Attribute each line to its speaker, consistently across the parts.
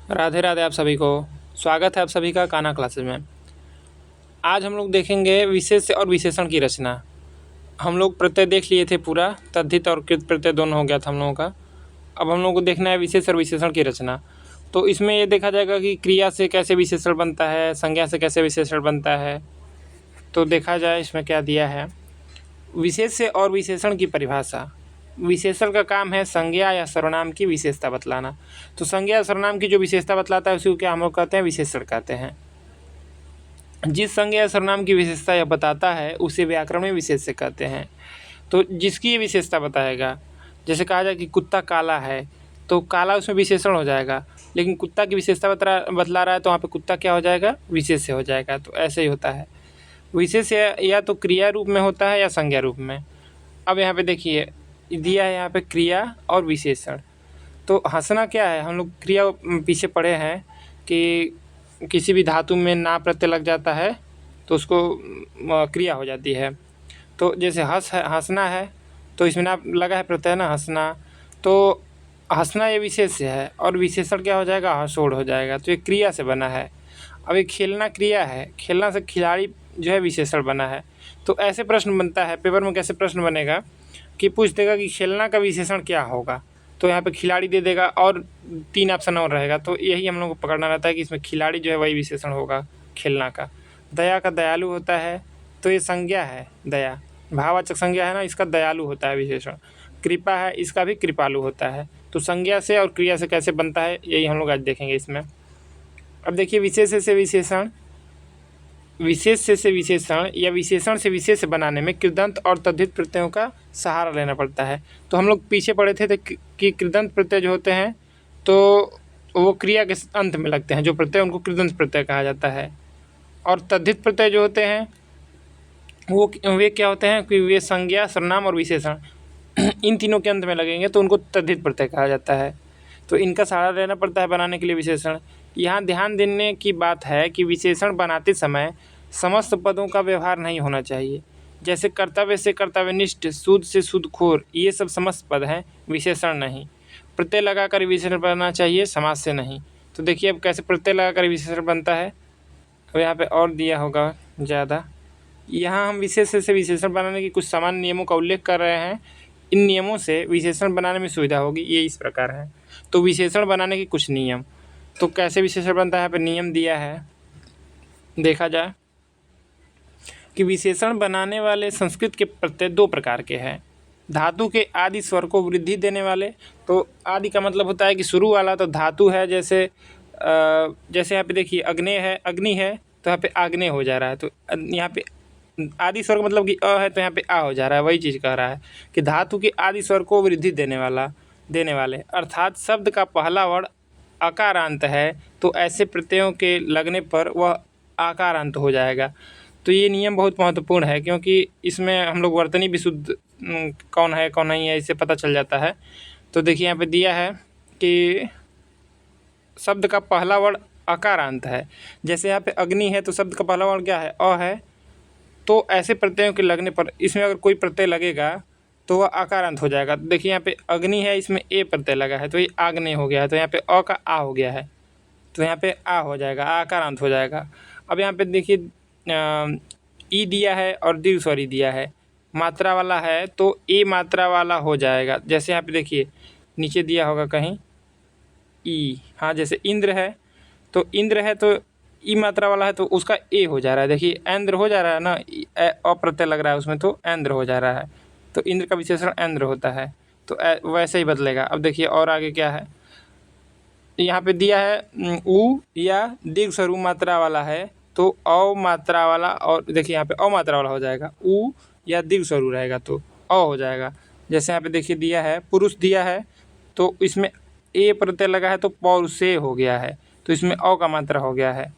Speaker 1: राधे राधे आप सभी को। स्वागत है आप सभी का कान्हा क्लासेज में। आज हम लोग देखेंगे विशेष्य और विशेषण की रचना। हम लोग प्रत्यय देख लिए थे पूरा, तद्धित और कृत प्रत्यय दोनों हो गया था हम लोगों का। अब हम लोग को देखना है विशेष और विशेषण की रचना। तो इसमें ये देखा जाएगा कि क्रिया से कैसे विशेषण बनता है, संज्ञा से कैसे विशेषण बनता है। तो देखा जाए इसमें क्या दिया है। विशेष्य और विशेषण की परिभाषा। विशेषण का काम है संज्ञा या सर्वनाम की विशेषता बतलाना। तो संज्ञा या सर्वनाम की जो विशेषता बतलाता है उसी को क्या हम लोग कहते हैं, विशेषण कहते हैं। जिस संज्ञा या सर्वनाम की विशेषता यह बताता है उसे व्याकरण में विशेष्य कहते हैं। तो जिसकी ये विशेषता बताएगा, जैसे कहा जाए कि कुत्ता काला है तो काला उसमें विशेषण हो जाएगा, लेकिन कुत्ता की विशेषता बतला रहा है तो वहाँ पे कुत्ता क्या हो जाएगा, विशेष्य हो जाएगा। तो ऐसे ही होता है। विशेष्य या तो क्रिया रूप में होता है या संज्ञा रूप में। अब यहाँ पे देखिए दिया है यहाँ पे क्रिया और विशेषण। तो हंसना क्या है, हम लोग क्रिया पीछे पढ़े हैं कि किसी भी धातु में ना प्रत्यय लग जाता है तो उसको क्रिया हो जाती है। तो जैसे हंसना है तो इसमें ना लगा है प्रत्यय ना, हंसना। तो हंसना ये विशेष्य है और विशेषण क्या हो जाएगा, हंसोड़ हो जाएगा। तो ये क्रिया से बना है। अब ये खेलना क्रिया है, खेलना से खिलाड़ी जो है विशेषण बना है। तो ऐसे प्रश्न बनता है पेपर में। कैसे प्रश्न बनेगा कि पूछ देगा कि खेलना का विशेषण क्या होगा, तो यहाँ पे खिलाड़ी दे देगा और 3 ऑप्शन और रहेगा। तो यही हम लोग को पकड़ना रहता है कि इसमें खिलाड़ी जो है वही विशेषण होगा खेलना का। दया का दयालु होता है, तो ये संज्ञा है। दया भाववाचक संज्ञा है ना, इसका दयालु होता है विशेषण। कृपा है, इसका भी कृपालु होता है। तो संज्ञा से और क्रिया से कैसे बनता है यही हम लोग आज देखेंगे इसमें। अब देखिए विशेष्य से विशेषण, विशेष्य से विशेषण या विशेषण से विशेष बनाने में कृदंत और तद्धित प्रत्ययों का सहारा लेना पड़ता है। तो हम लोग पीछे पढ़े थे कि कृदंत प्रत्यय जो होते हैं तो वो क्रिया के अंत में लगते हैं, जो प्रत्यय उनको कृदंत प्रत्यय कहा जाता है। और तद्धित प्रत्यय जो होते हैं वे क्या होते हैं कि वे संज्ञा, सर्वनाम और विशेषण इन तीनों के अंत में लगेंगे तो उनको तद्धित प्रत्यय कहा जाता है। तो इनका सहारा लेना पड़ता है बनाने के लिए विशेषण। यहाँ ध्यान देने की बात है कि विशेषण बनाते समय समस्त पदों का व्यवहार नहीं होना चाहिए। जैसे कर्तव्य से कर्तव्यनिष्ठ, शुद्ध से शुद्धखोर, ये सब समस्त पद हैं, विशेषण नहीं। प्रत्यय लगाकर विशेषण बनना चाहिए, समास से नहीं। तो देखिए अब कैसे प्रत्यय लगाकर विशेषण बनता है। अब यहाँ पे और दिया होगा ज़्यादा। यहाँ हम विशेष्य से विशेषण बनाने के कुछ सामान्य नियमों का उल्लेख कर रहे हैं। इन नियमों से विशेषण बनाने में सुविधा होगी। ये इस प्रकार है। तो विशेषण बनाने के कुछ नियम। तो कैसे विशेषण बनता है, यहाँ पे नियम दिया है। देखा जाए कि विशेषण बनाने वाले संस्कृत के प्रत्यय 2 प्रकार के हैं। धातु के आदि स्वर को वृद्धि देने वाले। तो आदि का मतलब होता है कि शुरू वाला। तो धातु है जैसे यहाँ पे देखिए अग्नि है तो यहाँ पे आग्नेय हो जा रहा है। तो यहाँ पे आदि स्वर का मतलब कि अ है तो यहाँ पे आ हो जा रहा है। वही चीज़ कह रहा है कि धातु के आदि स्वर को वृद्धि देने वाले, अर्थात शब्द का पहला वर्ण आकारांत है तो ऐसे प्रत्ययों के लगने पर वह आकारांत हो जाएगा। तो ये नियम बहुत महत्वपूर्ण है क्योंकि इसमें हम लोग वर्तनी विशुद्ध कौन है कौन नहीं है इससे पता चल जाता है। तो देखिए यहाँ पे दिया है कि शब्द का पहला वर्ण आकारांत है। जैसे यहाँ पे अग्नि है तो शब्द का पहला वर्ण क्या है, अ है। तो ऐसे प्रत्ययों के लगने पर इसमें अगर कोई प्रत्यय लगेगा तो वह आकारांत हो जाएगा। तो देखिए यहाँ पे अग्नि है, इसमें ए प्रत्यय लगा है तो ये आग्नेय हो गया है। तो यहाँ पे अ का आ हो गया है तो यहाँ पे आ हो जाएगा, आकारांत हो जाएगा। अब यहाँ पे देखिए ई दिया है और दीर्घ स्वर ई दिया है। मात्रा वाला है तो ए मात्रा वाला हो जाएगा। जैसे यहाँ पे देखिए नीचे दिया होगा कहीं ई, हाँ जैसे इंद्र है तो ई मात्रा वाला है तो उसका ए हो जा रहा है। देखिए ऐन्द्र हो जा रहा है ना, अ प्रत्यय लग रहा है उसमें तो ऐन्द्र हो जा रहा है। तो इंद्र का विशेषण ऐन्द्र होता है। तो वैसे ही बदलेगा। अब देखिए और आगे क्या है, यहाँ पे दिया है उ या दीर्घ स्वर उ मात्रा वाला है तो अ मात्रा वाला, और देखिए यहाँ पे अ मात्रा वाला हो जाएगा। उ या दीर्घ स्वर उ रहेगा तो अ हो जाएगा। जैसे यहाँ पे देखिए दिया है पुरुष दिया है तो इसमें ए प्रत्यय लगा है तो पौरुषे हो गया है तो इसमें अ का मात्रा हो गया है।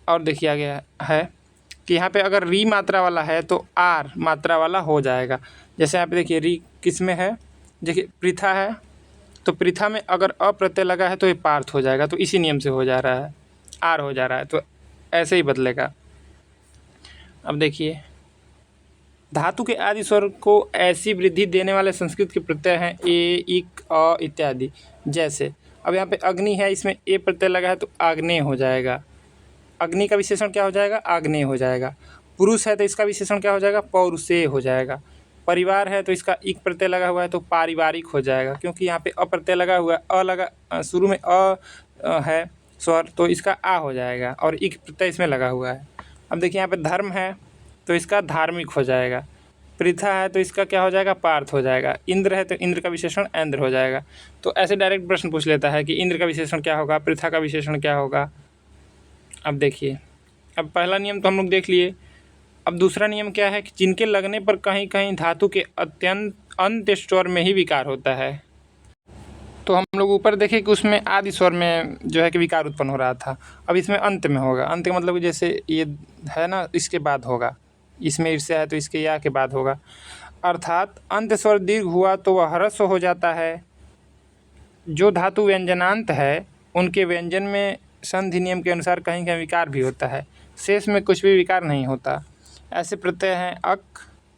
Speaker 1: और देखिए आगे है कि यहाँ पे अगर री मात्रा वाला है तो आर मात्रा वाला हो जाएगा। जैसे यहाँ पे देखिए री किस में है, देखिए पृथा है तो पृथा में अगर अ प्रत्यय लगा है तो ये पार्थ हो जाएगा। तो इसी नियम से हो जा रहा है, आर हो जा रहा है। तो ऐसे ही बदलेगा। अब देखिए धातु के आदि स्वर को ऐसी वृद्धि देने वाले संस्कृत के प्रत्यय हैं ए, इक, अ इत्यादि। जैसे अब यहाँ पे अग्नि है, इसमें ए प्रत्यय लगा है तो आग्नेय हो जाएगा। अग्नि का विशेषण क्या हो जाएगा? आग्नेय हो जाएगा। पुरुष है तो इसका विशेषण क्या हो जाएगा? पौरुषेय हो जाएगा। परिवार है तो इसका इक प्रत्यय लगा हुआ है तो पारिवारिक हो जाएगा, क्योंकि यहाँ पे अ प्रत्यय लगा हुआ है, शुरू में है स्वर, तो इसका आ हो जाएगा और इक प्रत्यय इसमें लगा हुआ है। अब देखिए यहाँ पे धर्म है तो इसका धार्मिक हो जाएगा। पृथा है तो इसका क्या हो जाएगा? पार्थ हो जाएगा। इंद्र है तो इंद्र का विशेषण ऐंद्र हो जाएगा। तो ऐसे डायरेक्ट प्रश्न पूछ लेता है कि इंद्र का विशेषण क्या होगा, पृथा का विशेषण क्या होगा। अब देखिए, अब पहला नियम तो हम लोग देख लिए। अब दूसरा नियम क्या है कि जिनके लगने पर कहीं कहीं धातु के अत्यंत अंत्य स्वर में ही विकार होता है। तो हम लोग ऊपर देखें कि उसमें आदि स्वर में जो है कि विकार उत्पन्न हो रहा था, अब इसमें अंत में होगा। अंत का मतलब जैसे ये है ना, इसके बाद होगा। इसमें ईर्ष्या है तो इसके या के बाद होगा। अर्थात अंत स्वर दीर्घ हुआ तो वह ह्रस्व हो जाता है। जो धातु व्यंजनांत है उनके व्यंजन में संधि नियम के अनुसार कहीं कहीं विकार भी होता है, शेष में कुछ भी विकार नहीं होता। ऐसे प्रत्यय हैं अक,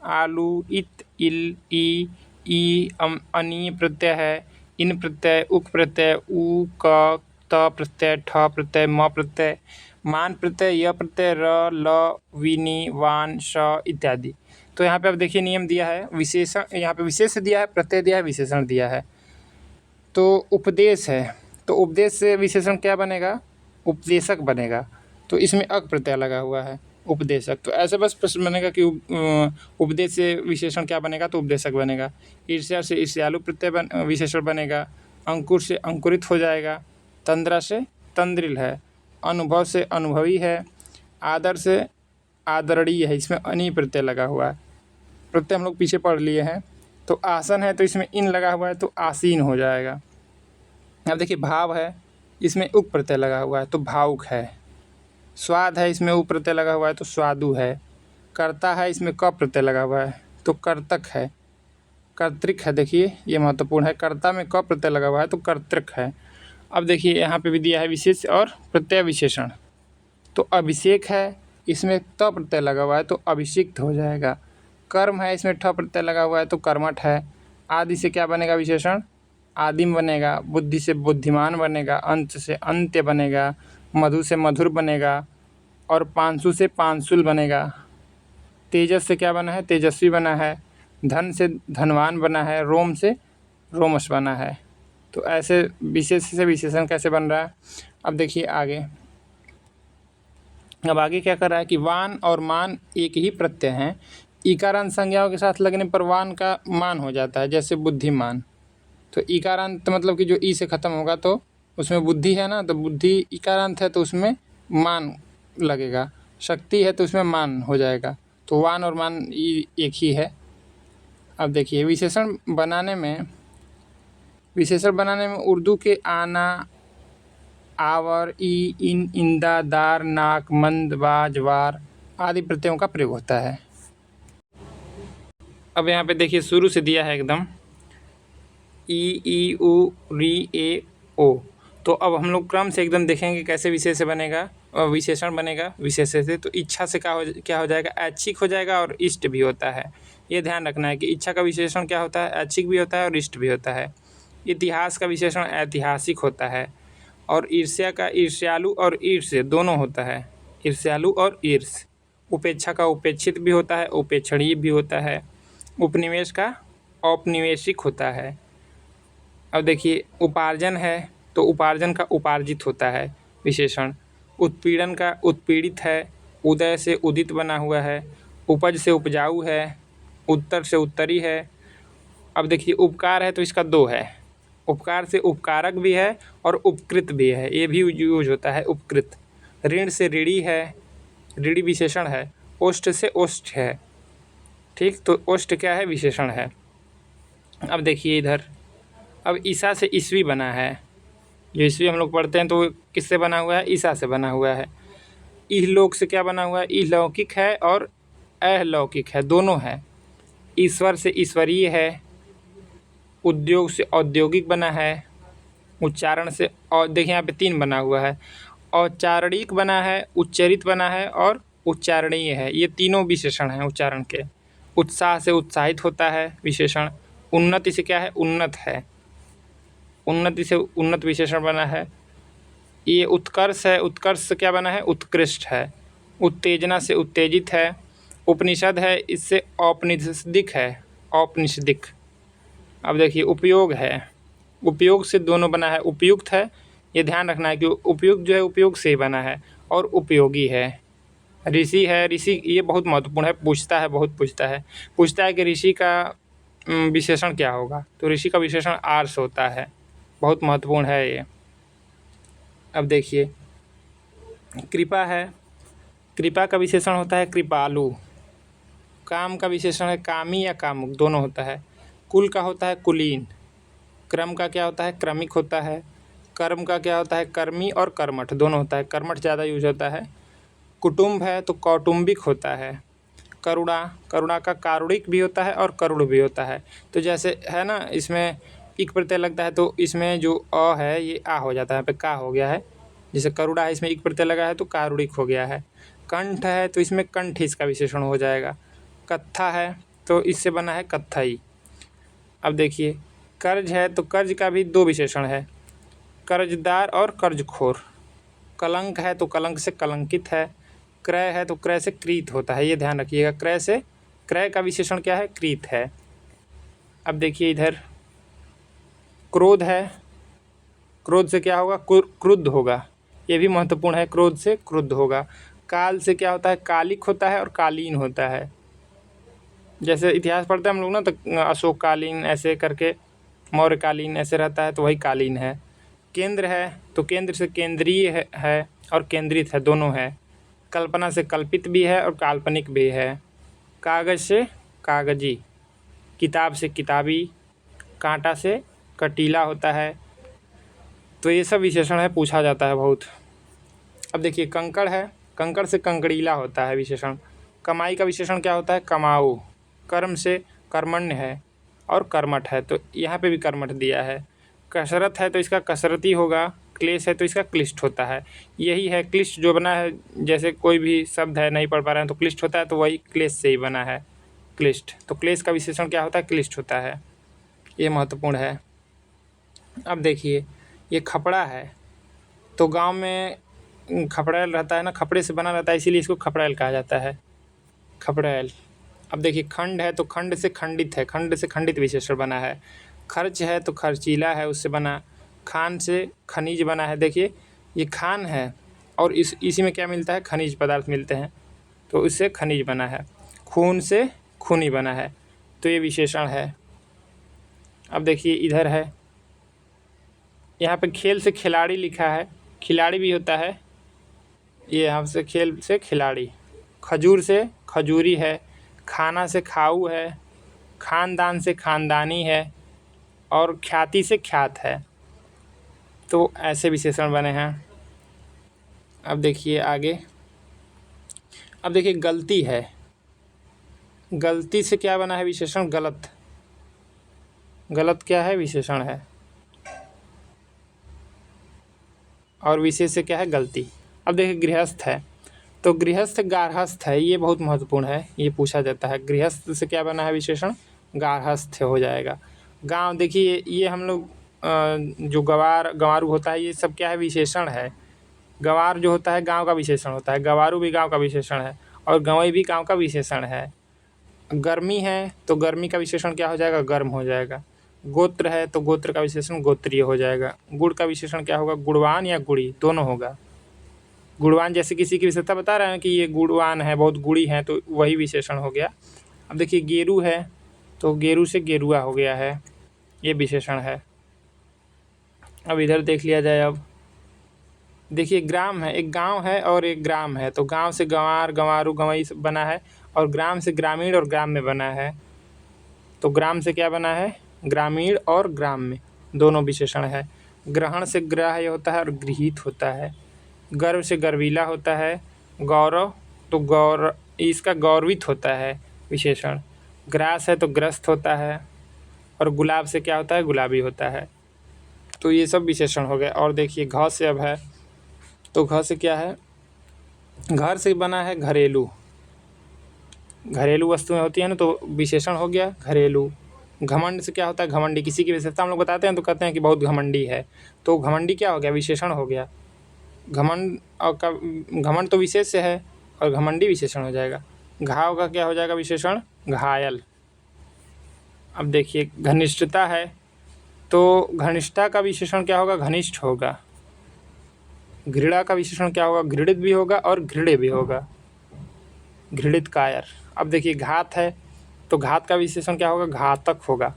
Speaker 1: आलू, इत, इल, ई, अनी प्रत्यय है, इन प्रत्यय, उक प्रत्यय, उ, क, त प्रत्यय, ठ प्रत्यय, म प्रत्यय, मान प्रत्यय, य प्रत्यय, र, ल, विनी, वान, श इत्यादि। तो यहाँ पे अब देखिए नियम दिया है, विशेषण, यहाँ पे विशेष दिया है, प्रत्यय दिया है, विशेषण दिया है। तो उपदेश है तो उपदेश से विशेषण क्या बनेगा? उपदेशक बनेगा। तो इसमें अक प्रत्यय लगा हुआ है, उपदेशक। तो ऐसे बस प्रश्न बनेगा कि उपदेश से विशेषण क्या बनेगा? तो उपदेशक बनेगा। ईर्ष्या से ईर्ष्यालु प्रत्यय विशेषण बनेगा। अंकुर से अंकुरित हो जाएगा। तंद्रा से तंद्रिल है। अनुभव से अनुभवी है। आदर से आदरणीय है, इसमें अनि प्रत्यय लगा हुआ है। प्रत्यय हम लोग पीछे पढ़ लिए हैं। तो आसन है तो इसमें इन लगा हुआ है तो आसीन हो जाएगा। अब देखिए भाव है, इसमें उक प्रत्यय लगा हुआ है तो भावुक है। स्वाद है, इसमें उ प्रत्यय लगा हुआ है तो स्वादु है। कर्ता है, इसमें क प्रत्यय लगा हुआ है तो कर्तक है। कर्तृक है, देखिए ये महत्वपूर्ण है, कर्ता में क प्रत्यय लगा हुआ है तो कर्तृक है। अब देखिए यहाँ पे भी दिया है विशेष और प्रत्यय विशेषण। तो अभिषेक है, इसमें त प्रत्यय लगा हुआ है तो अभिषिक्त हो जाएगा। कर्म है, इसमें ठ प्रत्यय लगा हुआ है तो कर्मठ है। आदि से क्या बनेगा विशेषण? आदिम बनेगा। बुद्धि से बुद्धिमान बनेगा। अंत से अंत्य बनेगा। मधु से मधुर बनेगा। और पांशु से पांशुल बनेगा। तेजस से क्या बना है? तेजस्वी बना है। धन से धनवान बना है। रोम से रोमश बना है। तो ऐसे विशेष से विशेषण कैसे बन रहा है? अब देखिए आगे, अब आगे क्या कर रहा है कि वान और मान एक ही प्रत्यय हैं। इकारांत संज्ञाओं के साथ लगने पर वान का मान हो जाता है, जैसे बुद्धिमान। तो इकारांत मतलब कि जो ई से ख़त्म होगा तो उसमें बुद्धि है ना, तो बुद्धि इकारांत है तो उसमें मान लगेगा। शक्ति है तो उसमें मान हो जाएगा। तो वान और मान एक ही है। अब देखिए विशेषण बनाने में उर्दू के आना, आवर, ई, इन, इंदा, दार, नाक, मंद, बाज, वार आदि प्रत्ययों का प्रयोग होता है। अब यहाँ पे देखिए शुरू से दिया है एकदम ई, उ, री, ए, ओ। तो अब हम लोग क्रम से एकदम देखेंगे कैसे विशेषण बनेगा विशेष से। तो इच्छा से क्या हो जाएगा? ऐच्छिक हो जाएगा और इष्ट भी होता है। ये ध्यान रखना है कि इच्छा का विशेषण क्या होता है? ऐच्छिक भी होता है और इष्ट भी होता है। इतिहास का विशेषण ऐतिहासिक होता है। और ईर्ष्या का ईर्ष्यालु और ईर्ष दोनों होता है। ईर्ष्यालु और ईर्ष। उपेक्षा का उपेक्षित भी होता है, उपेक्षणीय भी होता है। उपनिवेश का औपनिवेशिक होता है। अब देखिए उपार्जन है तो उपार्जन का उपार्जित होता है विशेषण। उत्पीड़न का उत्पीड़ित है। उदय से उदित बना हुआ है। उपज से उपजाऊ है। उत्तर से उत्तरी है। अब देखिए उपकार है तो इसका दो है। उपकार से उपकारक भी है और उपकृत भी है, ये भी यूज होता है उपकृत। ऋण से ऋणी है, ऋणी विशेषण है। ओष्ठ से ओष्ठ है, ठीक। तो ओष्ठ क्या है? विशेषण है। अब देखिए इधर, अब ईसा से ईस्वी बना है। जो ईस्वी हम लोग पढ़ते हैं तो किससे बना हुआ है? ईसा से बना हुआ है। इहलोक से क्या बना हुआ है? इहलौकिक है और अहलौकिक है, दोनों है। ईश्वर से ईश्वरीय है। उद्योग से औद्योगिक बना है। उच्चारण से, और देखिए यहाँ पे 3 बना हुआ है। औच्चारणिक बना है, उच्चरित बना है और उच्चारणीय है। ये तीनों विशेषण हैं उच्चारण के। उत्साह से उत्साहित होता है विशेषण। उन्नति से क्या है? उन्नत है। उन्नति से उन्नत विशेषण बना है। ये उत्कर्ष है, उत्कर्ष से क्या बना है? उत्कृष्ट है। उत्तेजना से उत्तेजित है। उपनिषद है, इससे औपनिषदिक है, औपनिषदिक। अब देखिए उपयोग है, उपयोग से दोनों बना है। उपयुक्त है, ये ध्यान रखना है कि उपयुक्त जो है उपयोग से ही बना है, और उपयोगी है। ऋषि है, ऋषि ये बहुत महत्वपूर्ण है, पूछता है, बहुत पूछता है कि ऋषि का विशेषण क्या होगा? तो ऋषि का विशेषण आर्ष होता है, बहुत महत्वपूर्ण है ये। अब देखिए कृपा है, कृपा का विशेषण होता है कृपालु। काम का विशेषण है कामी या कामुक, दोनों होता है। कुल का होता है कुलीन। क्रम का क्या होता है? क्रमिक होता है। कर्म का क्या होता है? कर्मी और कर्मठ, दोनों होता है। कर्मठ ज़्यादा यूज होता है। कुटुंब है तो कौटुंबिक होता है। करुणा, करुणा का कारुणिक भी होता है और करुण भी होता है। तो जैसे है ना, इसमें इक प्रत्यय लगता है तो इसमें जो अ है ये आ हो जाता है, यहाँ पे का हो गया है। जैसे करुणा है, इसमें इक प्रत्यय लगा है तो कारुणिक हो गया है। कंठ है तो इसमें कंठ इसका विशेषण हो जाएगा। कत्था है तो इससे बना है कत्थई। अब देखिए कर्ज है तो कर्ज का भी दो विशेषण है, कर्जदार और कर्जखोर। कलंक है तो कलंक से कलंकित है। क्रय है तो क्रय से क्रीत होता है, ये ध्यान रखिएगा। क्रय से, क्रय का विशेषण क्या है? क्रीत है। अब देखिए इधर क्रोध है, क्रोध से क्या होगा? क्रुद्ध होगा, ये भी महत्वपूर्ण है। क्रोध से क्रुद्ध होगा। काल से क्या होता है? कालिक होता है और कालीन होता है। जैसे इतिहास पढ़ते हैं हम लोग ना, तो अशोककालीन ऐसे करके, मौर्यकालीन ऐसे रहता है, तो वही कालीन है। केंद्र है तो केंद्र से केंद्रीय है और केंद्रित है, दोनों है। कल्पना से कल्पित भी है और काल्पनिक भी है। कागज से कागजी, किताब से किताबी, कांटा से कटीला होता है। तो ये सब विशेषण है, पूछा जाता है बहुत। अब देखिए कंकड़ है, कंकड़ से कंकड़ीला होता है विशेषण। कमाई का विशेषण क्या होता है? कमाऊ। कर्म से कर्मण्य है और कर्मठ है, तो यहाँ पे भी कर्मठ दिया है। कसरत है तो इसका कसरती होगा। क्लेश है तो इसका क्लिष्ट होता है। यही है क्लिष्ट जो बना है, जैसे कोई भी शब्द है नहीं पढ़ पा रहे हैं तो क्लिष्ट होता है, तो वही क्लेश से ही बना है, क्लिष्ट। तो क्लेश का विशेषण क्या होता है? क्लिष्ट होता है, ये महत्वपूर्ण है। अब देखिए ये खपड़ा है, तो गांव में खपड़ैल रहता है ना, खपड़े से बना रहता है, इसीलिए इसको खपड़ैल कहा जाता है, खपड़ैल। अब देखिए खंड है तो खंड से खंडित है, खंड से खंडित विशेषण बना है। खर्च है तो खर्चीला है, उससे बना। खान से खनिज बना है। देखिए ये खान है और इसी में क्या मिलता है? खनिज पदार्थ मिलते हैं, तो इससे खनिज बना है। खून से खूनी बना है, तो ये विशेषण है। अब देखिए इधर है, यहाँ पे खेल से खिलाड़ी लिखा है, खिलाड़ी भी होता है, ये यहाँ से खेल से खिलाड़ी। खजूर से खजूरी है। खाना से खाऊ है। खानदान से खानदानी है और ख्याति से ख्यात है। तो ऐसे विशेषण बने हैं। अब देखिए आगे, अब देखिए गलती है, गलती से क्या बना है विशेषण? गलत। गलत क्या है? विशेषण है, और विशेष से क्या है? गलती। अब देखिए गृहस्थ है, तो गृहस्थ गार्हस्थ है, ये बहुत महत्वपूर्ण है, ये पूछा जाता है। गृहस्थ से क्या बना है विशेषण? गार्हस्थ हो जाएगा। गांव, देखिए ये हम लोग जो गंवारू होता है, ये सब क्या है? विशेषण है। गंवार जो होता है गांव का विशेषण होता है, गंवारू भी गांव का विशेषण है, और गंवई भी गांव का विशेषण है। गर्मी है तो गर्मी का विशेषण क्या हो जाएगा? गर्म हो जाएगा। गोत्र है तो गोत्र का विशेषण गोत्रीय हो जाएगा। गुड़ का विशेषण क्या होगा? गुणवान या गुड़ी, दोनों होगा। गुणवान जैसे किसी की विशेषता बता रहे हैं कि ये गुणवान है, बहुत गुड़ी है, तो वही विशेषण हो गया। अब देखिए गेरू है तो गेरू से गेरुआ हो गया है, ये विशेषण है। अब इधर देख लिया जाए। अब देखिए ग्राम है, एक गांव है और एक ग्राम है, तो गांव से गंवार, गंवारू, गंवई बना है, और ग्राम से ग्रामीण और ग्राम में बना है। तो ग्राम से क्या बना है? ग्रामीण और ग्राम में, दोनों विशेषण है। ग्रहण से ग्राह्य होता है और गृहीत होता है। गर्व से गर्वीला होता है। गौरव तो इसका गौरवित होता है विशेषण। ग्रास है तो ग्रस्त होता है, और गुलाब से क्या होता है? गुलाबी होता है। तो ये सब विशेषण हो गए। और देखिए घ से अब है, तो घ से क्या है? घर से बना है घरेलू, घरेलू वस्तुएं होती हैं ना, तो विशेषण हो गया घरेलू। घमंड से क्या होता है, घमंडी, किसी की विशेषता हम लोग बताते हैं तो कहते हैं कि बहुत घमंडी है, तो घमंडी क्या हो गया, विशेषण हो गया। घमंड और का घमंड तो विशेष से है और घमंडी विशेषण हो जाएगा। घाव का क्या हो जाएगा विशेषण, घायल। अब देखिए घनिष्ठता है तो घनिष्ठता का विशेषण क्या होगा, घनिष्ठ होगा। घृणा का विशेषण क्या होगा, घृणित भी होगा और घृण्य भी होगा, घृणित कायर। अब देखिए घात है तो घात का विशेषण क्या होगा, घातक होगा।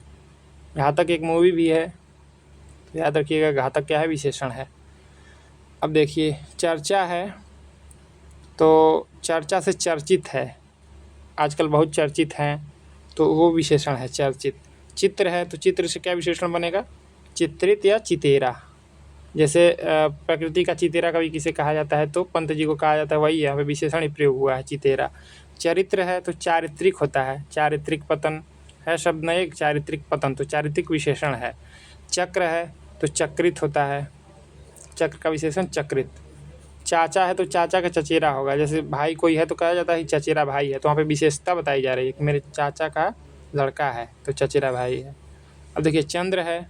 Speaker 1: घातक एक मूवी भी है, तो याद रखिएगा घातक क्या है, विशेषण है। अब देखिए चर्चा है तो चर्चा से चर्चित है, आजकल बहुत चर्चित हैं, तो वो विशेषण है चर्चित। चित्र है तो चित्र से क्या विशेषण बनेगा, चित्रित या चितेरा। जैसे प्रकृति का चितेरा कभी किसे कहा जाता है, तो पंत जी को कहा जाता है, वही यहाँ पे विशेषण ही प्रयोग हुआ है, चितेरा। चरित्र है तो चारित्रिक होता है, चारित्रिक पतन है शब्द न एक, चारित्रिक पतन तो चारित्रिक विशेषण है। चक्र है तो चक्रित होता है, चक्र का विशेषण चक्रित। चाचा है तो चाचा का चचेरा होगा, जैसे भाई कोई है तो कहा जाता है चचेरा भाई है, तो वहाँ पे विशेषता बताई जा रही है कि मेरे चाचा का लड़का है तो चचेरा भाई है। अब देखिए चंद्र है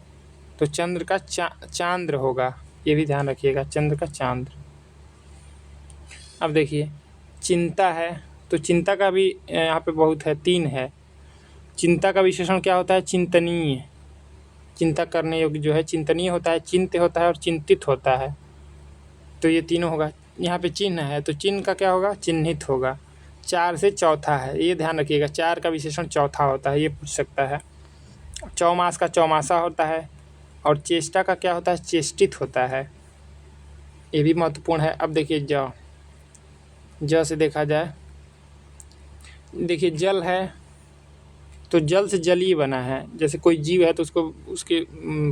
Speaker 1: तो चंद्र का चांद्र होगा, ये भी ध्यान रखिएगा, चंद्र का चांद्र। अब देखिए चिंता है तो चिंता का भी यहाँ पे बहुत है, 3 है। चिंता का विशेषण क्या होता है, चिंतनीय। चिंता करने योग्य जो है चिंतनीय होता है, चिंत्य होता है और चिंतित होता है, तो ये तीनों होगा। यहाँ पे चिन्ह है तो चिन्ह का क्या होगा, चिन्हित होगा। 4 से चौथा है, ये ध्यान रखिएगा, 4 का विशेषण चौथा होता है, ये पूछ सकता है। चौमास का चौमासा होता है और चेष्टा का क्या होता है, चेष्टित होता है, ये भी महत्वपूर्ण है। अब देखिए ज से देखा जाए, देखिए जल है तो जल से जलीय बना है, जैसे कोई जीव है तो उसको उसके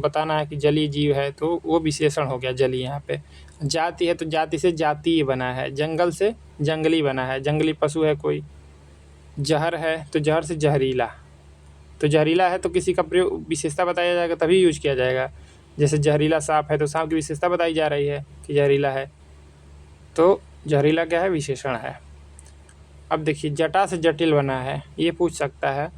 Speaker 1: बताना है कि जलीय जीव है, तो वो विशेषण हो गया जलीय यहाँ पे। जाति है तो जाति से जातीय बना है, जंगल से जंगली बना है, जंगली पशु है कोई। जहर है तो जहर से जहरीला, तो जहरीला है तो किसी का प्रयोग विशेषता बताया जाएगा तभी यूज किया जाएगा। जैसे जहरीला सांप है तो सांप की विशेषता बताई जा रही है कि जहरीला है, तो जहरीला क्या है, विशेषण है। अब देखिए जटा से जटिल बना है, ये पूछ सकता है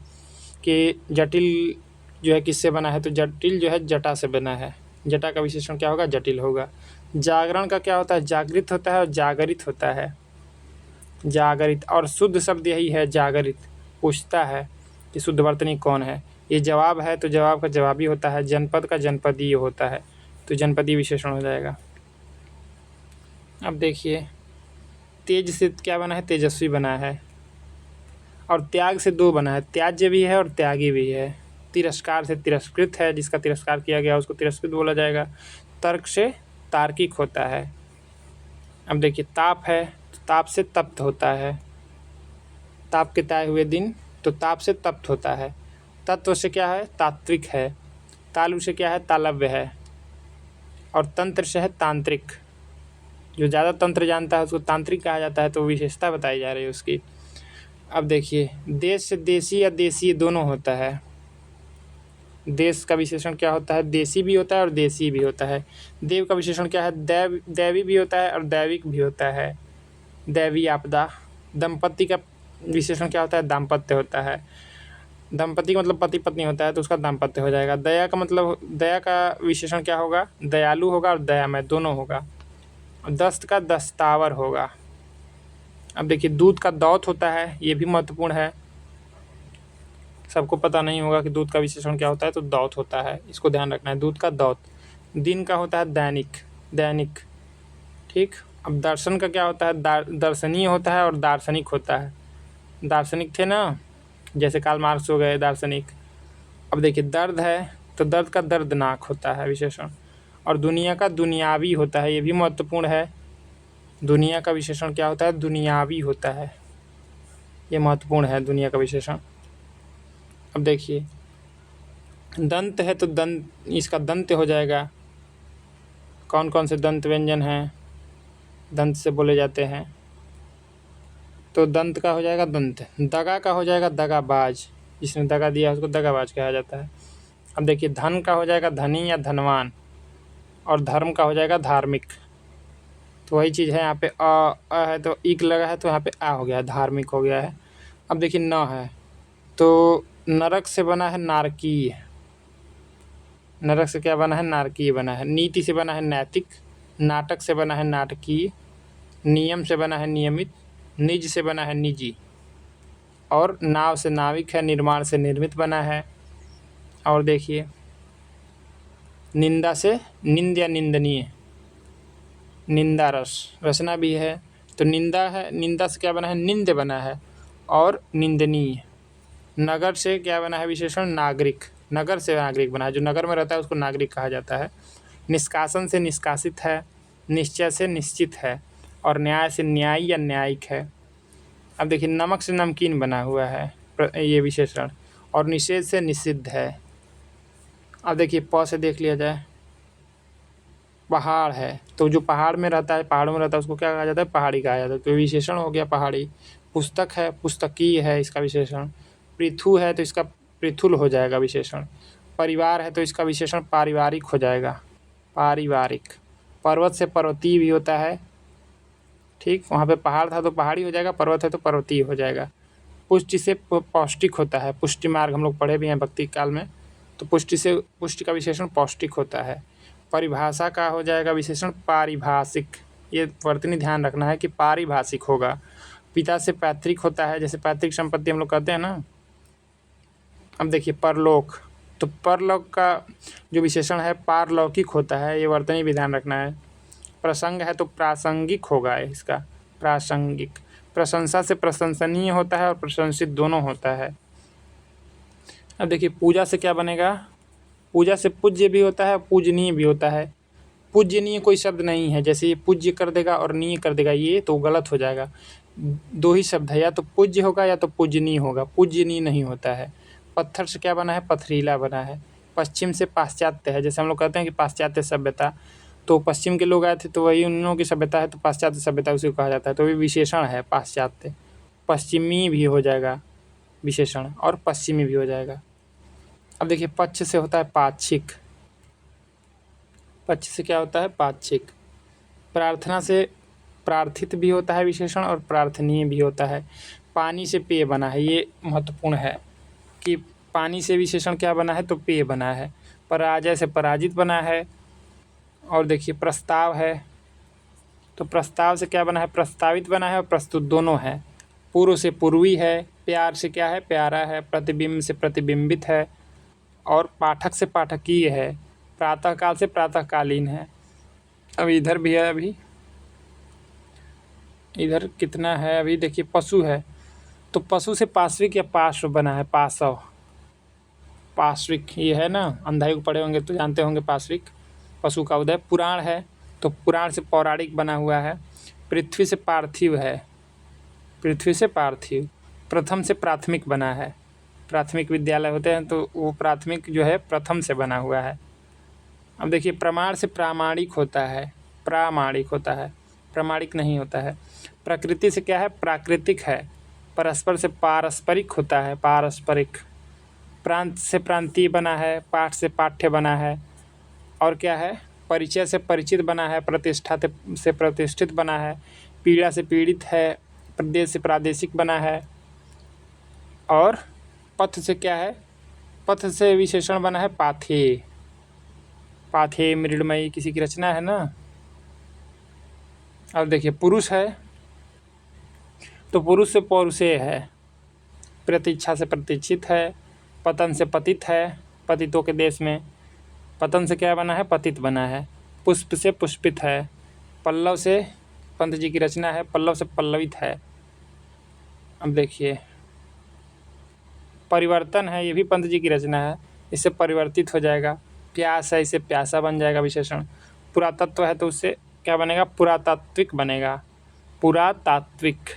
Speaker 1: कि जटिल जो है किससे बना है, तो जटिल जो है जटा से बना है, जटा का विशेषण क्या होगा, जटिल होगा। जागरण का क्या होता है, जागृत होता है और जागरित होता है, जागरित। और शुद्ध शब्द यही है जागरित, पूछता है कि शुद्ध वर्तनी कौन है, ये जवाब है तो जवाब का जवाबी होता है, जनपद का जनपदीय होता है, तो जनपदीय विशेषण हो जाएगा। अब देखिए तेज से क्या बना है, तेजस्वी बना है, और त्याग से 2 बना है, त्याज्य भी है और त्यागी भी है। तिरस्कार से तिरस्कृत है, जिसका तिरस्कार किया गया उसको तिरस्कृत बोला जाएगा। तर्क से तार्किक होता है। अब देखिए ताप है तो ताप से तप्त होता है, ताप के ताए हुए दिन तो ताप से तप्त होता है। तत्व से क्या है, तात्विक है। तालु से क्या है, तालव्य है। और तंत्र से है तांत्रिक, जो ज़्यादा तंत्र जानता है उसको तांत्रिक कहा जाता है, तो विशेषता बताई जा रही है उसकी। अब देखिए देश से देशी या देशीय दोनों होता है। देश का विशेषण क्या होता है, देशी भी होता है और देशी भी होता है। देव का विशेषण क्या है, दैवी भी होता है और दैविक भी होता है, दैवी आपदा। दंपति का विशेषण क्या होता है, दाम्पत्य होता है। दंपति का मतलब पति पत्नी होता है तो उसका दाम्पत्य हो जाएगा। दया का मतलब, दया का विशेषण क्या होगा, दयालु होगा और दयामय दोनों होगा। दस्त का दस्तावर होगा। अब देखिए दूध का दौत होता है, ये भी महत्वपूर्ण है, सबको पता नहीं होगा कि दूध का विशेषण क्या होता है, तो दौत होता है, इसको ध्यान रखना है, दूध का दौत। दिन का होता है दैनिक, दैनिक, ठीक। अब दर्शन का क्या होता है, दर्शनीय होता है और दार्शनिक होता है। दार्शनिक थे ना, जैसे कार्ल मार्क्स हो गए दार्शनिक। अब देखिए दर्द है तो दर्द का दर्दनाक होता है विशेषण। और दुनिया का दुनियावी होता है, ये भी महत्वपूर्ण है। दुनिया का विशेषण क्या होता है, दुनियावी होता है, ये महत्वपूर्ण है दुनिया का विशेषण। अब देखिए दंत है तो दंत, इसका दंत हो जाएगा। कौन कौन से दंत व्यंजन हैं, दंत से बोले जाते हैं, तो दंत का हो जाएगा दंत। दगा का हो जाएगा दगाबाज, जिसने दगा दिया उसको दगाबाज कहा जाता है। अब देखिए धन का हो जाएगा धनी या धनवान, और धर्म का हो जाएगा धार्मिक। तो वही चीज़ है, यहाँ पे अ है तो इक लगा है तो यहाँ पे आ हो गया, धार्मिक हो गया है। अब देखिए न है तो नरक से बना है नारकीय, नरक से क्या बना है? नारकीय बना है। नीति से बना है नैतिक, नाटक से बना है नाटकीय, नियम से बना है नियमित, निज से बना है निजी, और नाव से नाविक है, निर्माण से निर्मित बना है। और देखिए निंदा से निंद या निंदनीय, निंदा रस, रचना भी है। तो निंदा है, निंदा से क्या बना है? निंद बना है और निंदनीय। नगर से क्या बना है विशेषण? नागरिक, नगर से नागरिक बना है, जो नगर में रहता है उसको नागरिक कहा जाता है। निष्कासन से निष्कासित है, निश्चय से निश्चित है, और न्याय से न्यायी या न्यायिक है। अब देखिए नमक से नमकीन बना हुआ है ये विशेषण, और निषेध से निषिद्ध है। अब देखिए प से देख लिया जाए, पहाड़ है तो जो पहाड़ में रहता है, पहाड़ों में रहता है उसको क्या कहा जाता है? पहाड़ी कहा जाता है। तो विशेषण हो गया पहाड़ी। पुस्तक है, पुस्तकीय है इसका विशेषण। पृथु है तो इसका पृथुल हो जाएगा विशेषण। परिवार है तो इसका विशेषण पारिवारिक हो जाएगा, पारिवारिक। पर्वत से पर्वतीय भी होता है, ठीक, वहाँ पे पहाड़ था तो पहाड़ी हो जाएगा, पर्वत है तो पर्वतीय हो जाएगा। पुष्टि से पौष्टिक होता है, पुष्टि मार्ग हम लोग पढ़े भी हैं भक्ति काल में। तो पुष्टि का विशेषण पौष्टिक होता है। परिभाषा का हो जाएगा विशेषण पारिभाषिक। ये वर्तनी ध्यान रखना है कि पारिभाषिक होगा। पिता से पैतृक होता है, जैसे पैतृक संपत्ति हम लोग कहते हैं ना। अब देखिए परलोक, तो परलोक का जो विशेषण है पारलौकिक होता है, ये वर्तनी भी ध्यान रखना है। प्रसंग है तो प्रासंगिक होगा इसका, प्रासंगिक। प्रशंसा से प्रशंसनीय होता है और प्रशंसित दोनों होता है। अब देखिए पूजा से क्या बनेगा? पूजा से पूज्य भी होता है, पूजनीय भी होता है। पूजनीय कोई शब्द नहीं है, जैसे ये पूज्य कर देगा और नीय कर देगा, ये तो गलत हो जाएगा। दो ही शब्द है, या तो पूज्य होगा या तो पूजनीय होगा, पूजनीय नहीं होता है। पत्थर से क्या बना है? पथरीला बना है। पश्चिम से पाश्चात्य है, जैसे हम लोग कहते हैं कि पाश्चात्य सभ्यता, तो पश्चिम के लोग आए थे तो वही उन लोगों की सभ्यता है, तो पाश्चात्य सभ्यता उसी को कहा जाता है। तो ये विशेषण है पाश्चात्य। पश्चिमी भी हो जाएगा विशेषण, और पश्चिमी भी हो जाएगा। अब देखिए पक्ष से होता है पाक्षिक, पक्ष से क्या होता है? पाक्षिक। प्रार्थना से प्रार्थित भी होता है विशेषण, और प्रार्थनीय भी होता है। पानी से पेय बना है, ये महत्वपूर्ण है कि पानी से विशेषण क्या बना है? तो पेय बना है। पराजय से पराजित बना है। और देखिए प्रस्ताव है, तो प्रस्ताव से क्या बना है? प्रस्तावित बना है और प्रस्तुत दोनों है। पूर्व से पूर्वी है। प्यार से क्या है? प्यारा है। प्रतिबिंब से प्रतिबिंबित है, और पाठक से पाठकीय है। प्रातःकाल से प्रातःकालीन है। अब इधर भी है, अभी इधर कितना है? अभी देखिए पशु है, तो पशु से पार्श्विक या पार्श्व बना है, पार्श्व, पार्श्विक ये है ना, अंधाई पढ़े होंगे तो जानते होंगे पार्श्विक, पशु का उदय। पुराण है तो पुराण से पौराणिक बना हुआ है। पृथ्वी से पार्थिव है, पृथ्वी से पार्थिव। प्रथम से प्राथमिक बना है, प्राथमिक विद्यालय होते हैं तो वो प्राथमिक जो है प्रथम से बना हुआ है। अब देखिए प्रमाण से प्रामाणिक होता है, प्रामाणिक होता है, प्रामाणिक नहीं होता है। प्रकृति से क्या है? प्राकृतिक है। परस्पर से पारस्परिक होता है, पारस्परिक। प्रांत से प्रांतीय बना है। पाठ से पाठ्य बना है। और क्या है? परिचय से परिचित बना है। प्रतिष्ठा से प्रतिष्ठित बना है। पीड़ा से पीड़ित है। प्रदेश से प्रादेशिक बना है। और पथ से क्या है? पथ से विशेषण बना है पाथे, पाथे मृण्मयी किसी की रचना है ना। अब देखिए पुरुष है तो पुरुष से पौरुषेय है। प्रतीक्षा से प्रतीक्षित है। पतन से पतित है, पतितों के देश में। पतन से क्या बना है? पतित बना है। पुष्प से पुष्पित है। पल्लव से, पंत जी की रचना है, पल्लव से पल्लवित है। अब देखिए परिवर्तन है, ये भी पंत जी की रचना है, इससे परिवर्तित हो जाएगा। प्यास है, इससे प्यासा बन जाएगा विशेषण। पुरातत्व है तो उससे क्या बनेगा? पुरातात्विक बनेगा, पुरातात्विक।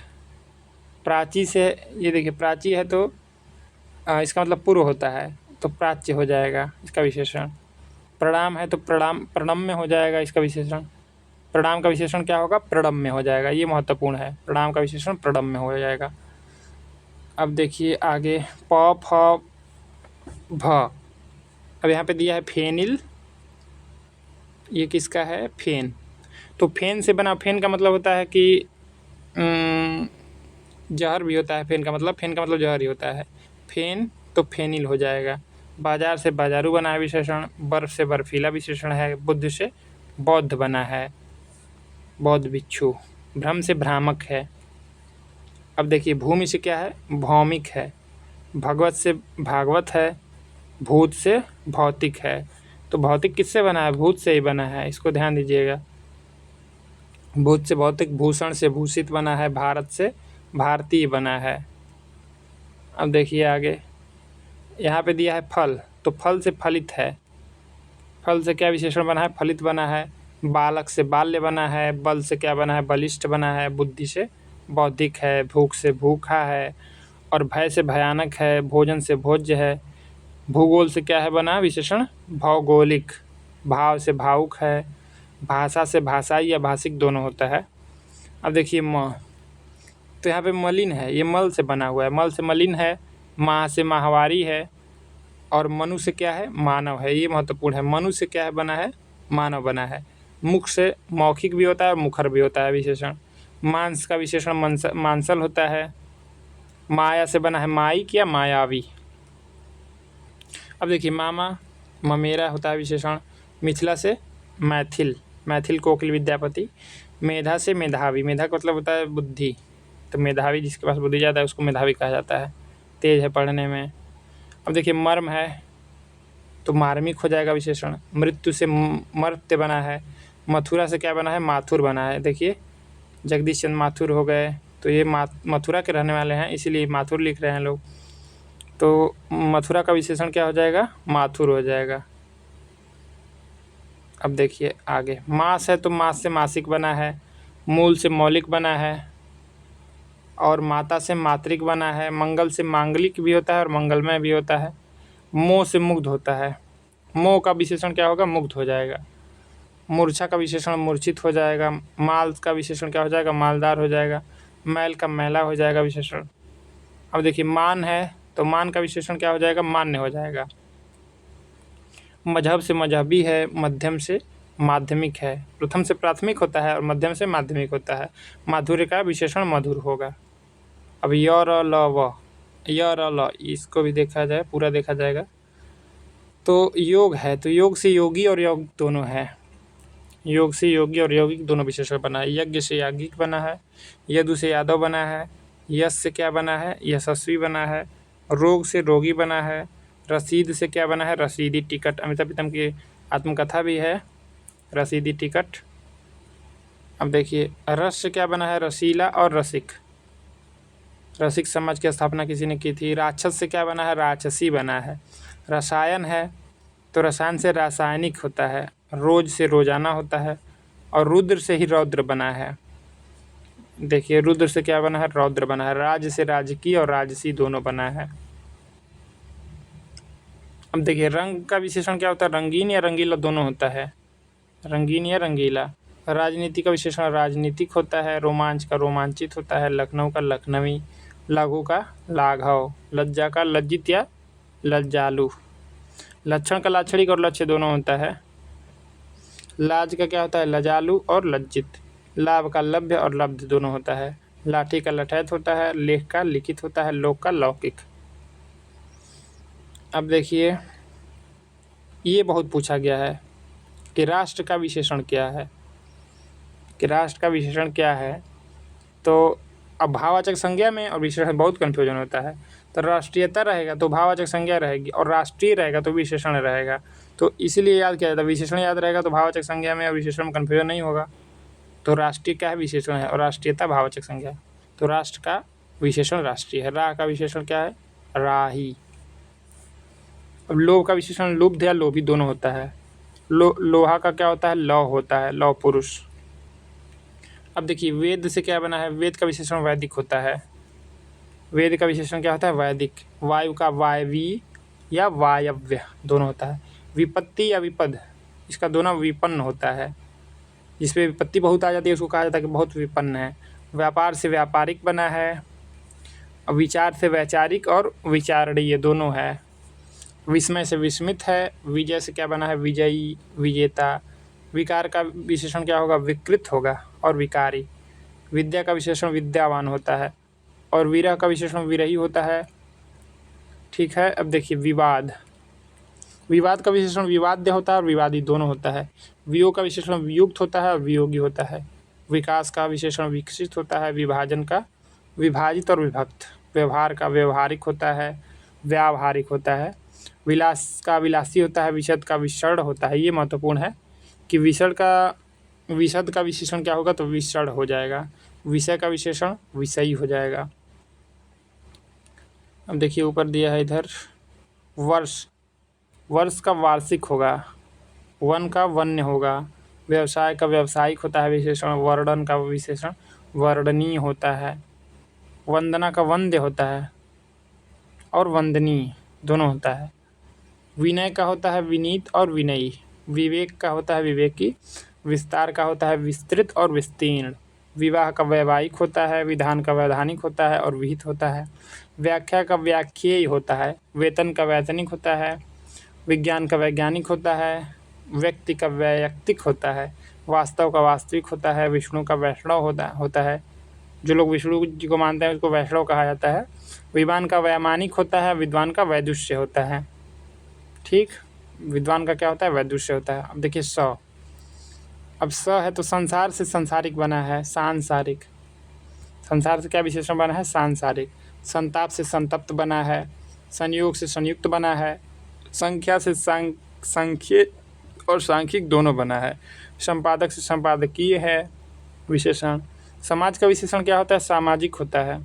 Speaker 1: प्राची से, ये देखिए प्राची है तो इसका मतलब पूर्व होता है, तो प्राच्य हो जाएगा इसका विशेषण। प्रणाम है तो प्रणाम, प्रणम्य हो जाएगा इसका विशेषण। प्रणाम का विशेषण क्या होगा? प्रणम्य हो जाएगा, ये महत्वपूर्ण है। प्रणाम का विशेषण प्रणम्य हो जाएगा। अब देखिए आगे प फ भ। अब यहाँ पे दिया है फेनिल, ये किसका है? फेन। तो फेन से बना, फेन का मतलब होता है कि जहर भी होता है फेन का मतलब, फेन का मतलब जहर ही होता है। फेन तो फेनिल हो जाएगा। बाजार से बाजारू बना है विशेषण, बर्फ से बर्फीला विशेषण है, बुद्ध से बौद्ध बना है, बौद्ध भिक्षु, भ्रम से भ्रामक है। अब देखिए भूमि से क्या है, भौमिक है, भगवत से भागवत है, भूत से भौतिक है। तो भौतिक किससे बना है, भूत से ही बना है, इसको ध्यान दीजिएगा। भूत से भौतिक, भूषण से भूषित बना है, भारत से भारतीय बना है। अब देखिए आगे यहाँ पे दिया है फल, तो फल से फलित है, फल से क्या विशेषण बना है, फलित बना है। बालक से बाल्य बना है, बल से क्या बना है, बलिष्ठ बना है, बुद्धि से बौद्धिक है, भूख से भूखा है, और भय से भयानक है, भोजन से भोज्य है। भूगोल से क्या है बना विशेषण, भौगोलिक, भाव से भावुक है, भाषा से भाषाई या भाषिक दोनों होता है। अब देखिए तो यहाँ पे मलिन है, ये मल से बना हुआ है, मल से मलिन है, माह से माहवारी है, और मनु से क्या है, मानव है। ये महत्वपूर्ण है, मनु से क्या है बना है, मानव बना है। मुख से मौखिक भी होता है और मुखर भी होता है विशेषण। मांस का विशेषण मांसल होता है। माया से बना है माइक या मायावी। अब देखिए मामा ममेरा होता है विशेषण। मिथिला से मैथिल, मैथिल कोकिल विद्यापति। मेधा से मेधावी, मेधा का मतलब होता है बुद्धि, तो मेधावी जिसके पास बुद्धि ज़्यादा है उसको मेधावी कहा जाता है, तेज है पढ़ने में। अब देखिए मर्म है तो मार्मिक हो जाएगा विशेषण। मृत्यु से मर्त्य बना है। मथुरा से क्या बना है, माथुर बना है। देखिए जगदीश चंद्र माथुर हो गए, तो ये मथुरा के रहने वाले हैं, इसीलिए माथुर लिख रहे हैं लोग। तो मथुरा का विशेषण क्या हो जाएगा, माथुर हो जाएगा। अब देखिए आगे मास है तो मास से मासिक बना है, मूल से मौलिक बना है, और माता से मातृक बना है। मंगल से मांगलिक भी होता है और मंगलमय भी होता है। मोह से मुग्ध होता है, मोह का विशेषण क्या होगा, मुग्ध हो जाएगा। मूर्छा का विशेषण मूर्छित हो जाएगा। माल का विशेषण क्या हो जाएगा, मालदार हो जाएगा। मैल का मैला हो जाएगा विशेषण। अब देखिए मान है तो मान का विशेषण क्या हो जाएगा, मान्य हो जाएगा। मजहब से मजहबी है, मध्यम से माध्यमिक है। प्रथम से प्राथमिक होता है और मध्यम से माध्यमिक होता है। माधुर्य का विशेषण मधुर होगा। अब य र ल व, य र ल इसको भी देखा जाए, पूरा देखा जाएगा। तो योग है तो योग से योगी और योग दोनों है, योग से योगी और यौगिक दोनों विशेषण बना है। यज्ञ से याज्ञिक बना है, यदु से यादव बना है, यश से क्या बना है, यशस्वी बना है, रोग से रोगी बना है, रसीद से क्या बना है, रसीदी टिकट। अमिताभ प्रीतम की आत्मकथा भी है रसीदी टिकट। अब देखिए रस से क्या बना है, रसीला और रसिक, रसिक समाज की स्थापना किसी ने की थी। राक्षस से क्या बना है, राक्षसी बना है। रसायन है तो रसायन से रासायनिक होता है। रोज से रोजाना होता है, और रुद्र से ही रौद्र बना है। देखिए रुद्र से क्या बना है, रौद्र बना है। राज से राजकी और राजसी दोनों बना है। अब देखिए रंग का विशेषण क्या होता है, रंगीन या रंगीला दोनों होता है, रंगीन या रंगीला। राजनीति का विशेषण राजनीतिक होता है। रोमांच का रोमांचित होता है। लखनऊ का लखनवी। लघु का लाघव। लज्जा का लज्जित या लज्जालु। लक्षण का लाक्षणिक और लक्ष्य दोनों होता है। लाज का क्या होता है, लजालु और लज्जित। लाभ का लभ्य और लब्ध दोनों होता है। लाठी का लठैत होता है। लेख का लिखित होता है। लोक का लौकिक। अब देखिए ये बहुत पूछा गया है कि राष्ट्र का विशेषण क्या है, कि राष्ट्र का विशेषण क्या है। तो अब भाववाचक संज्ञा में और विशेषण बहुत कन्फ्यूजन होता है। तो राष्ट्रीयता रहेगा तो भाववाचक संज्ञा रहेगी, और राष्ट्रीय रहेगा तो विशेषण रहेगा। तो इसीलिए याद किया जाता है, विशेषण याद रहेगा तो भाववाचक संज्ञा में और विशेषण में कन्फ्यूजन नहीं होगा। तो राष्ट्रीय क्या है, विशेषण है, और राष्ट्रीयता भाववाचक संज्ञा। तो राष्ट्र का विशेषण राष्ट्रीय है। रा का विशेषण क्या है, राही। अब लोभ का विशेषण लुब्ध या लोभी दोनों होता है। लोहा का क्या होता है, लौ होता है, लौ पुरुष। अब देखिए वेद से क्या बना है, वेद का विशेषण वैदिक होता है। वेद का विशेषण क्या होता है, वैदिक। वायु का वायवी या वायव्य दोनों होता है। विपत्ति या विपद, इसका दोनों विपन्न होता है। जिसपे विपत्ति बहुत आ जाती है उसको कहा जाता है कि बहुत विपन्न है। व्यापार से व्यापारिक बना है। विचार से वैचारिक और विचारणीय दोनों है। विस्मय से विस्मित है। विजय से क्या बना है, विजयी विजेता। विकार का विशेषण क्या होगा, विकृत होगा और विकारी। विद्या का विशेषण विद्यावान होता है, और वीरह का विशेषण विरही होता है। ठीक है। अब देखिए विवाद। विवाद का विशेषण विवाद्य होता है और विवादी दोनों होता है। वियोग का विशेषण वियुक्त होता है और वियोगी होता है। विकास का विशेषण विकसित होता है। विभाजन का विभाजित और विभक्त। व्यवहार का व्यवहारिक होता है, व्यावहारिक होता है। विलास का विलासी होता है। विशद का विषण होता है। ये महत्वपूर्ण है कि विशद का विशेषण क्या होगा, तो विषण हो जाएगा। विषय का विशेषण विषयी हो जाएगा। अब देखिए ऊपर दिया है इधर वर्ष। वर्ष का वार्षिक होगा। वन का वन्य होगा। व्यवसाय का व्यावसायिक होता है विशेषण। वर्णन का विशेषण वर्णनीय होता है। वंदना का वंद्य होता है और वंदनीय दोनों होता है। विनय का होता है विनीत और विनयी। विवेक का होता है विवेकी। विस्तार का होता है विस्तृत और विस्तीर्ण। विवाह का वैवाहिक होता है। विधान का वैधानिक होता है और विहित होता है। व्याख्या का व्याख्येय होता है। वेतन का वैतनिक होता है। विज्ञान का वैज्ञानिक होता है। व्यक्ति का वैयक्तिक होता है। वास्तव का वास्तविक होता है। विष्णु का वैष्णव होता है। जो लोग विष्णु जी को मानते हैं उसको वैष्णव कहा जाता है। विद्वान का वैमानिक होता है। विद्वान का वैदुष्य होता है। ठीक, विद्वान का क्या होता है, वैदुष्य होता है। अब देखिए स। अब स है तो संसार से संसारिक बना है, सांसारिक। संसार से क्या विशेषण बना है, सांसारिक। संताप से संतप्त बना है। संयोग से संयुक्त बना है। संख्या से सांख्य और सांख्यिक दोनों बना है। संपादक से संपादकीय है विशेषण। समाज का विशेषण क्या होता है, सामाजिक होता है।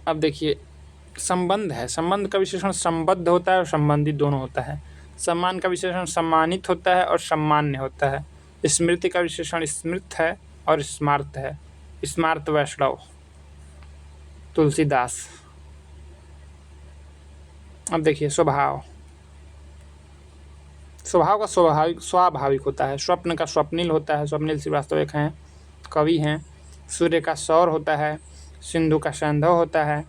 Speaker 1: अब देखिए संबंध है। संबंध का विशेषण संबद्ध होता है और संबंधित दोनों होता है। सम्मान का विशेषण सम्मानित होता है और सम्मान्य होता है। स्मृति का विशेषण स्मृत है और स्मार्त है। स्मार्त वैष्णव तुलसीदास। अब देखिए स्वभाव। स्वभाव का स्वाभाविक होता है। स्वप्न का स्वप्निल होता है। स्वप्निल श्रीवास्तव एक हैं, कवि हैं। सूर्य का सौर होता है। सिंधु का सैंधव होता है।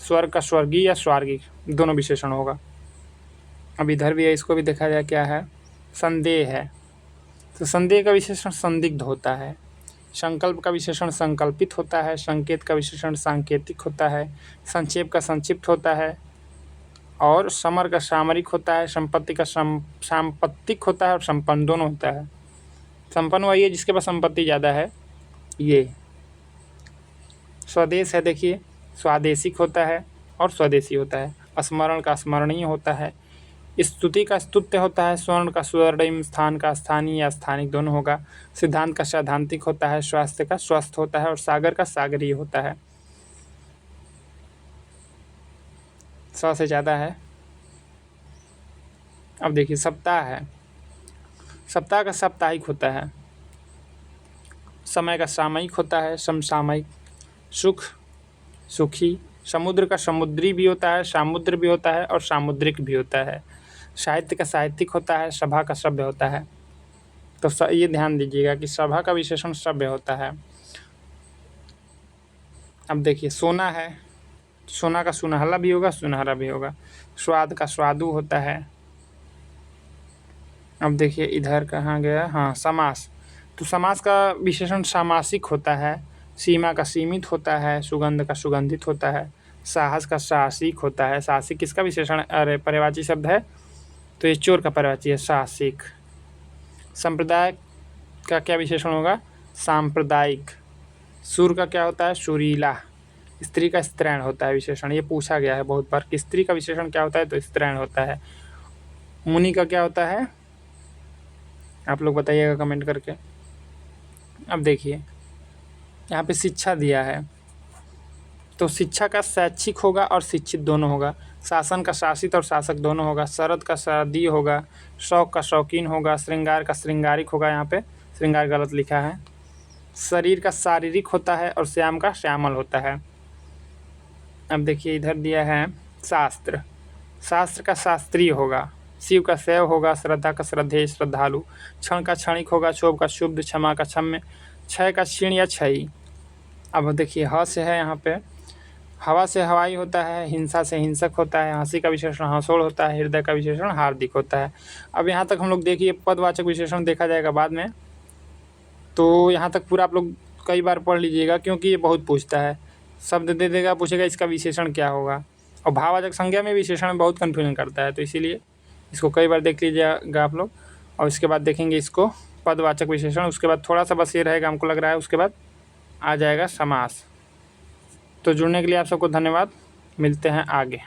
Speaker 1: स्वर्ग का स्वर्गीय या स्वार्गिक दोनों विशेषण होगा। अब इधर भी है, इसको भी देखा जाए क्या है, संदेह है तो संदेह का विशेषण संदिग्ध होता है। संकल्प का विशेषण संकल्पित होता है। संकेत का विशेषण सांकेतिक होता है। संक्षेप का संक्षिप्त होता है और समर का सामरिक होता है। संपत्ति का सांपत्तिक होता है और संपन्न दोनों होता है। संपन्न वही है जिसके पास संपत्ति ज़्यादा है। ये स्वदेश है, देखिए स्वादेशिक होता है और स्वदेशी होता है। स्मरण का स्मरणीय होता है। स्तुति का स्तुत्य होता है। स्वर्ण का स्वर्णिम, स्थान का स्थानीय या स्थानिक दोनों होगा। सिद्धांत का सैद्धांतिक होता है। स्वास्थ्य का स्वस्थ होता है और सागर का सागरीय होता है। 100 से ज़्यादा है। अब देखिए सप्ताह है। सप्ताह का साप्ताहिक होता है। समय का सामयिक होता है, समसामयिक। सुख सुखी। समुद्र का समुद्री भी होता है, सामुद्र भी होता है और सामुद्रिक भी होता है। साहित्य का साहित्यिक होता है। सभा का सभ्य होता है। तो ये ध्यान दीजिएगा कि सभा का विशेषण सभ्य होता है। अब देखिए सोना है। सोना का सुनहला भी होगा, सुनहरा भी होगा। स्वाद का स्वादु होता है। अब देखिए इधर कहाँ गया, हाँ समास। तो समास का विशेषण सामासिक होता है। सीमा का सीमित होता है। सुगंध का सुगंधित होता है। साहस का साहसिक होता है। साहसिक किसका विशेषण, अरे पर्यायवाची शब्द है तो ये चोर का पर्यायवाची है, साहसिक। संप्रदाय का क्या विशेषण होगा, सांप्रदायिक। सुर का क्या होता है, सुरीला। स्त्री का स्त्रैण होता है विशेषण। ये पूछा गया है बहुत बार कि स्त्री का विशेषण क्या होता है, तो स्त्रैण होता है। मुनि का क्या होता है, आप लोग बताइएगा कमेंट करके। अब देखिए यहाँ पे शिक्षा दिया है तो शिक्षा का शैक्षिक होगा और शिक्षित दोनों होगा। शासन का शासित और शासक दोनों होगा। शरद का शारदीय होगा। शौक का शौकीन होगा। श्रृंगार का श्रृंगारिक होगा। यहाँ पे श्रृंगार गलत लिखा है। शरीर का शारीरिक होता है और श्याम का श्यामल होता है। अब देखिए इधर दिया है शास्त्र। शास्त्र का शास्त्रीय होगा। शिव का शैव होगा। श्रद्धा का श्रद्धेय श्रद्धालु। क्षण का क्षणिक होगा। क्षोभ का शुभ। क्षमा का क्षम्य। क्षय का क्षीण या क्षयी। अब देखिए ह से है यहाँ पे, हवा से हवाई होता है। हिंसा से हिंसक होता है। हंसी का विशेषण हंसोड़ होता है। हृदय का विशेषण हार्दिक होता है। अब यहाँ तक हम लोग देखिए पदवाचक विशेषण देखा जाएगा बाद में, तो यहाँ तक पूरा आप लोग कई बार पढ़ लीजिएगा क्योंकि ये बहुत पूछता है। शब्द दे देगा, पूछेगा इसका विशेषण क्या होगा। और भाववाचक संज्ञा में विशेषण में बहुत कन्फ्यूजन करता है, तो इसीलिए इसको कई बार देख लीजिएगा आप लोग। और इसके बाद देखेंगे इसको पदवाचक विशेषण, उसके बाद थोड़ा सा बस ये रहेगा हमको लग रहा है, उसके बाद आ जाएगा समास। तो जुड़ने के लिए आप सबको धन्यवाद, मिलते हैं आगे।